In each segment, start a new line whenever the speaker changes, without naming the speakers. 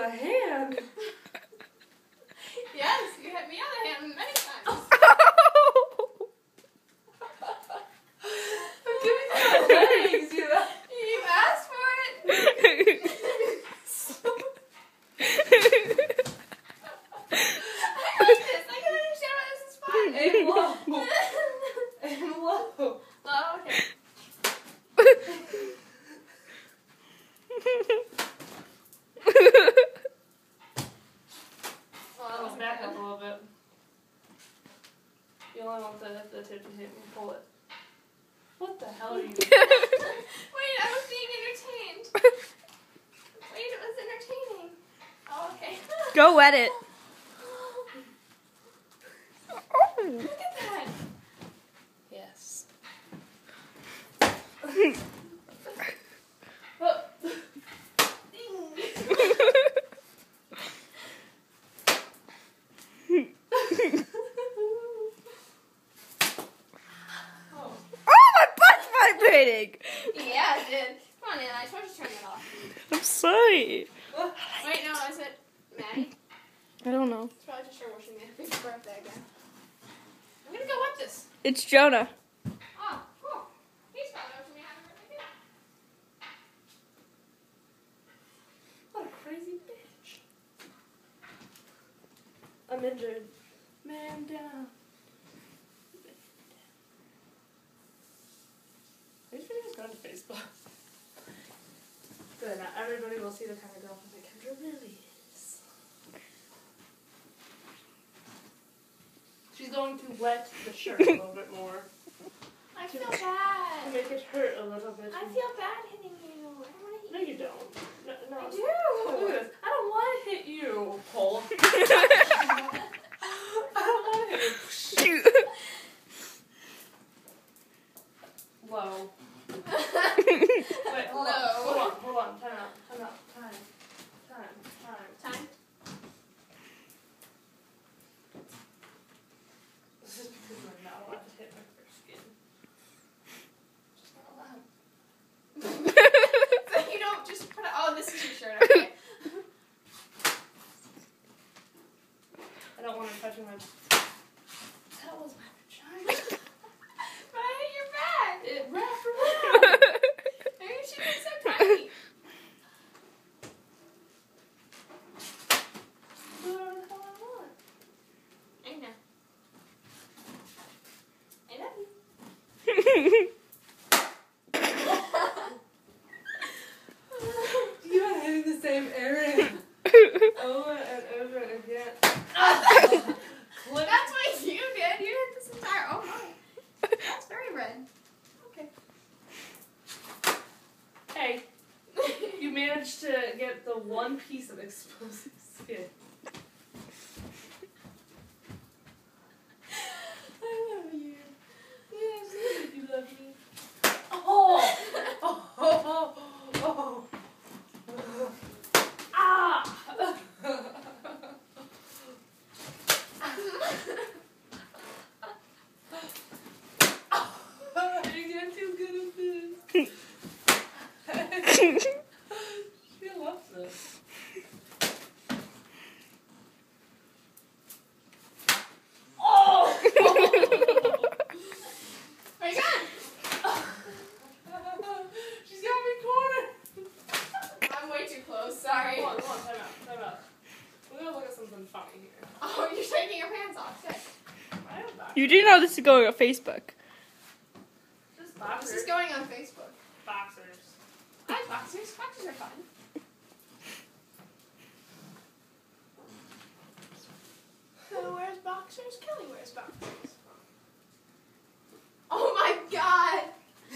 a hand.
Yes, you hit me on the hand many times.
I'm giving you my legs, you know.
You asked for it. I like this. I can understand why this is fun.
Aim low. Aim low.
Oh, okay.
Let's back up a little bit. You only want the tip to hit me. Pull it. What the hell are you doing?
Wait, I was being entertained. Wait, it was entertaining. Oh, okay.
Go wet it.
Look at that.
Yes.
Oh, my butt's vibrating.
Yeah, it did. Come on, Anna. I told you to turn it off.
I'm sorry.
Wait, no, is it Maddie?
I don't know.
It's probably just her wishing me a happy birthday again. I'm gonna go watch this.
It's Jonah.
Oh, cool. He's probably wishing me a happy birthday too.
What a crazy bitch. I'm injured. Man down. Are you sure you just go to Facebook? Good. Now everybody will see the kind of girl that Kendra really is. She's going to wet the shirt a little bit more.
I feel
To
bad.
make it hurt a little bit.
I feel bad hitting you. I don't want to hit
No,
you.
you don't. No, no.
I
Look
do.
at this. I don't want to hit you, Cole. I don't want to hit you.
Shoot.
Low. Wait, hold
Low.
on. Hold on. Time out. Time.
Time.
This is because we're not allowed to hit my first skin. Just not allowed.
So you don't just put it. Oh, this is your shirt. Okay.
I don't want to touch my. That was my vagina.
But I hit your back.
It wrapped around.
Maybe she was so tiny.
Do whatever the hell I want.
I know. I love you.
You are hitting the same area over and over again. Clip.
That's what you did. You hit this entire. Oh my. That's very red. Okay.
Hey, you managed to get the one piece of exposed skin. I love you. Yes, you love me. Oh! Oh! Ah! You get too good at this. She loves this. Oh!
Where you going?
She's got me cornered.
I'm way too close. Sorry.
Come on, time out. We're gonna look at something funny here.
Oh, you're taking your pants off. Good.
I am not.
You do know this is going on Facebook.
Just
This
boxers.
is going on Facebook.
Boxers.
I like boxers. Boxers are fun. Who wears boxers? Kelly wears boxers. Oh my god.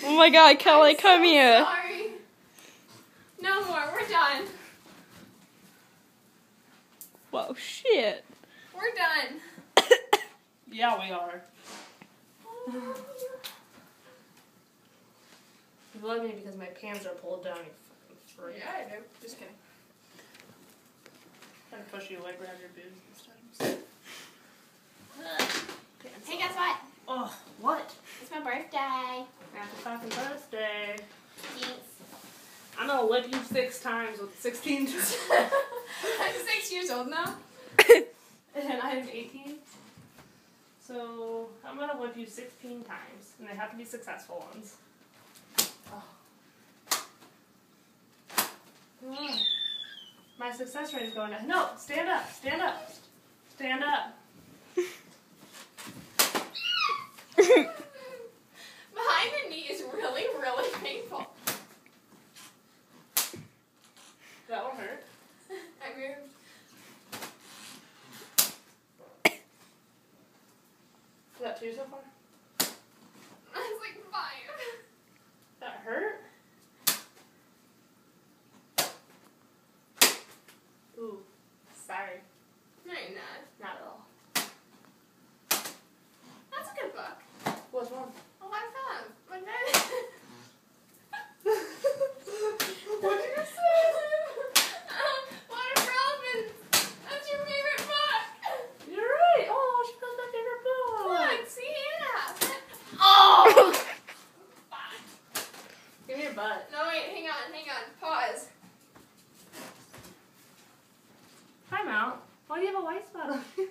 Oh my god, Kelly,
I'm
come
so
here.
Sorry. No more. We're done.
Whoa, shit.
We're done.
Yeah, we are. You love me because my pants are pulled down, you fucking freak.
Yeah, I do. Just kidding.
Trying to push you away, grab your boobs and stuff.
Hey, guess what?
Oh, what?
It's my birthday.
Happy fucking birthday.
Thanks.
I'm gonna whip you 6 times with 16 times.
I'm 6 years old now.
And I'm 18. So I'm gonna whip you 16 times, and they have to be successful ones. Oh. Come on. My success rate is going down. No, stand up, stand up, stand up.
Behind the knee is really, really painful.
That one hurt.
I moved.
Is that 2 so far?
That's like 5.
That hurt? Ooh, sorry.
No, you're not.
Not at all.
That's a good book.
What's wrong?
A lot of fun. But then...
What did you say?
Water for Elephants. That's your favorite book.
You're right. Oh, she found my favorite book.
Look, see, yeah. Oh!
Give me your butt.
No, wait, hang on. Pause.
Time out. Why do you have a white spot on you?